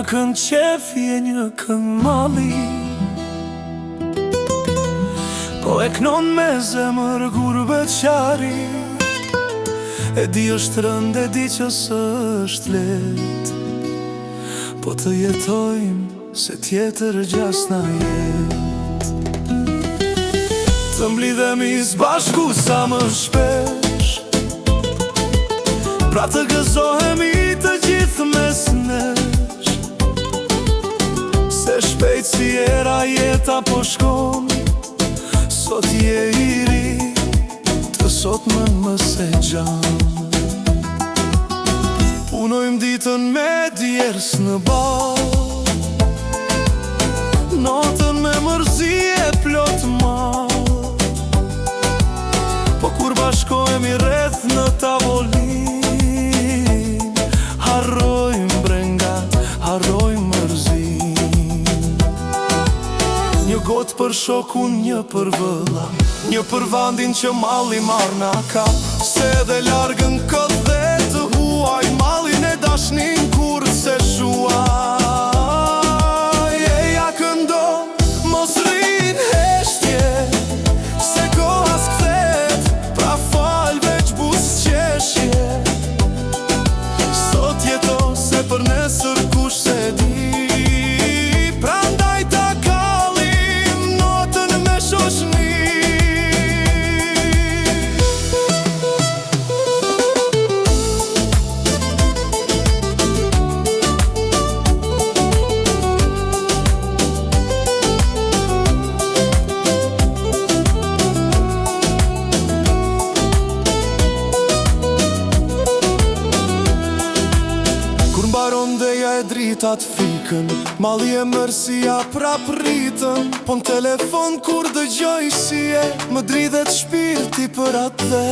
këngë qefje, një këngë malli, po e knon me zemër gurbe qari. E di është rënd, e di që s'është let, po të jetojmë se tjetër gjas na jet. Të mblidhemi s'bashku sa më shpesh, pra të gëzohemi të gjithë mes nesh. Se shpejt si era jeta po shkon, sot je i ri, të sot më se gjan. Punojmë ditën me djers në bal, notën me mërzi e plot mal, po kur bashkohemi rreth në tavolin, harrojmë brengat, harrojmë mërzin. Një gotë për shokun, një për vëlla, një për vandin që malli marrë na ka. Se dhe largën këtë dhe të huaj, mallin e dashnin kur se shuaj. Eja këndo, mos rrin heshtje, se koha s'kthet, pra fal veç busqeshje. Sot jeto se për nesër kush se di, prandaj ta kallim notën me shoshni. Barondeja e dritat fikën, malli e mërsia prap rritën, po në telefon kur dëgjoj si e më dridhet shpirti për atë dhe.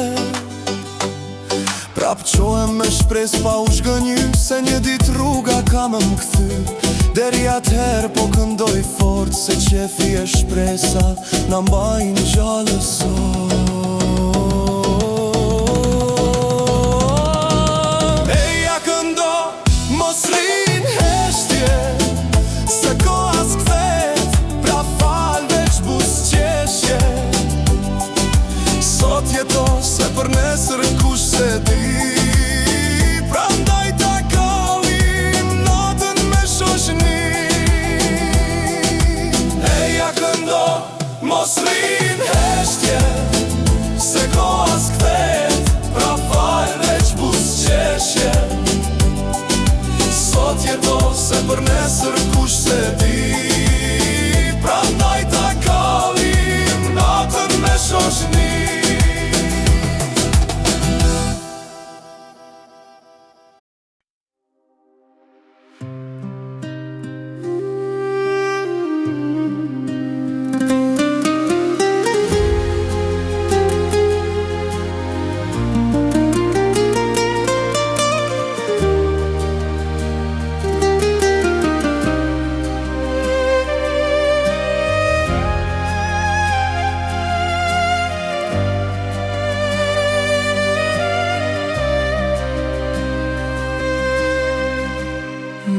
Prap qohem me shpres pa u shgënjy, se një dit rruga ka më kthy. Deri atëher po këndoj fort, se qefi e shpresa na mbajnë gjallë sot. Mos rrin heshtje, se koha s'kthet, pra fal veç busqeshje. Sot jeto se për nesër kush se di, prandaj ta kallim notën me shoshni. Eja këndo, mos rrin heshtje, se koha s'kthet, pra fal veç busqeshje. Sot jeto se për nesër kush se di, prandaj ta kallim natën me shoshni.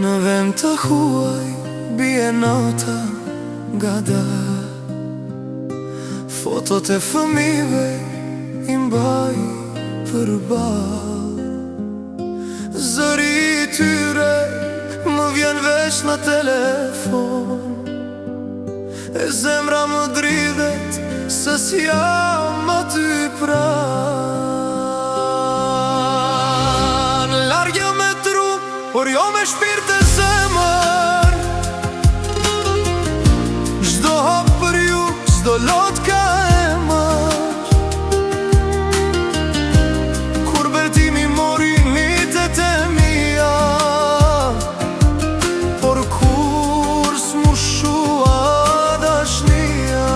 Në vend të huaj, bie nota nga dar, fotot e fëmijëve i mbaj përball. Zëri i tyre më vjen vesh në telefon, e zemra më dridhet se s'jam aty pranë. Larg jo me trup, por jo me shpirt e zemër. Çdo hap për ju, çdo lot ka emër. Kur betimi mori nitet e mia, por kur s'mu shua dashnia.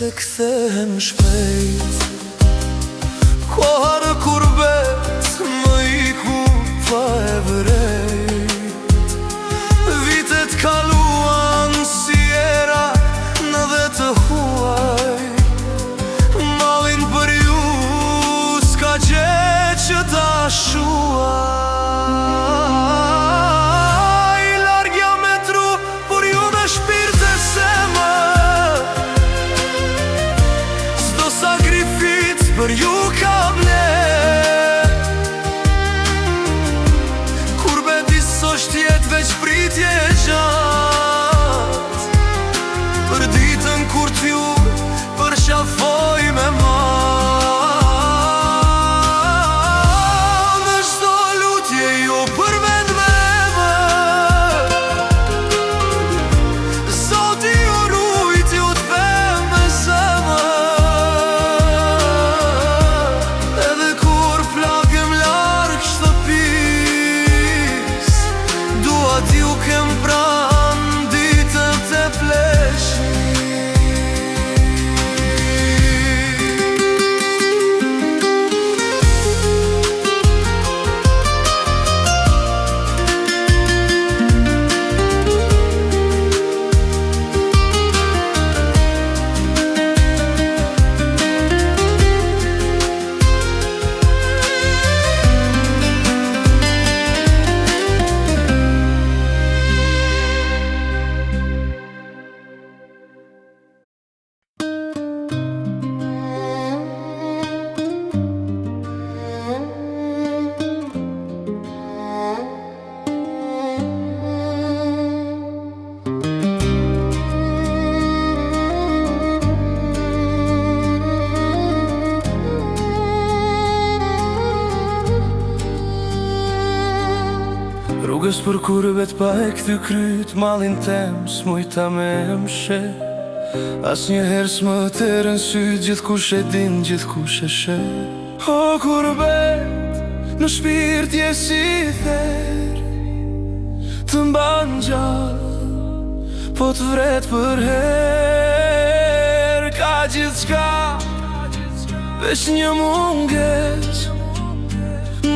se kthehen shpejt. Kohë kur bet më iku pa e vërejt. Vitet kaluan si era në dhe të huaj. Mallin për ju s'ka gje që ta shuaj. Larg jam me tru, por ju me shpirt e zemër. S'do sakrific për ju kam ne. Kur beti s'osht jet veç pritje gjat. Për ditën kur t'ju për shafoj me ma. Në shto lutje jo për vend me më. Zoti ju rujt ju t'bem me zemër. Edhe kur plagem larg shtëpis, dua t'ju kem pran ditët e pleshi. Rrugës për kurbet pa e këty kryt, mallin tem s'mujta me mshe. As njëherë s'më terën syt, gjithkush e din, gjithkush e she. O kurbet, në shpirt je si ther, të mban gjallë, po t'vret për her. Ka gjithçka, veç një munges,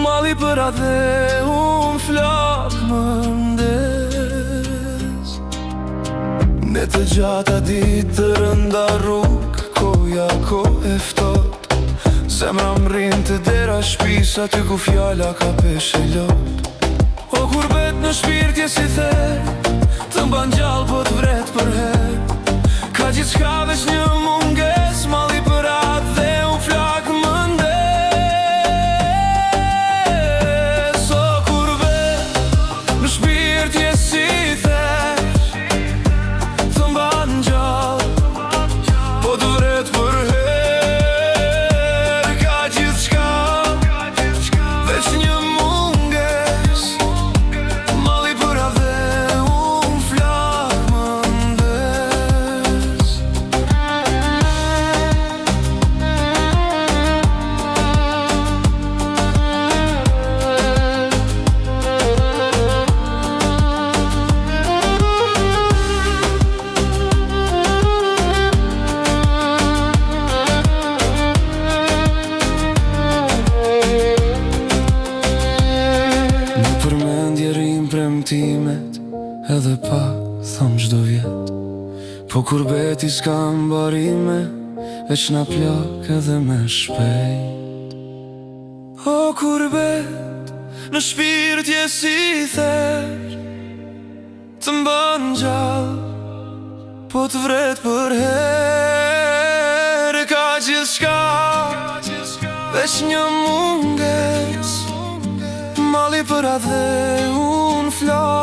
malli për adhe unë flak më ndes. Ne të gjata ditë të rënda rrug, koja ko e ftot. Zemra m'rin të dera shpis, aty ku fjalla ka peshe lot. O kurbet në shpirt je si ther, të mban gjallë po t'vret për her. Ka gjithçka veç një munges, malli për adhe unë flak më ndes. Edhe pa thom çdo vjet, po kurbeti s'ka mbarime, veç na plak edhe me shpejt. O kurbet, në shpirt je si ther, të mban gjallë, po t'vret për her. Ka gjithçka, veç një munges, malli për adhe unë flak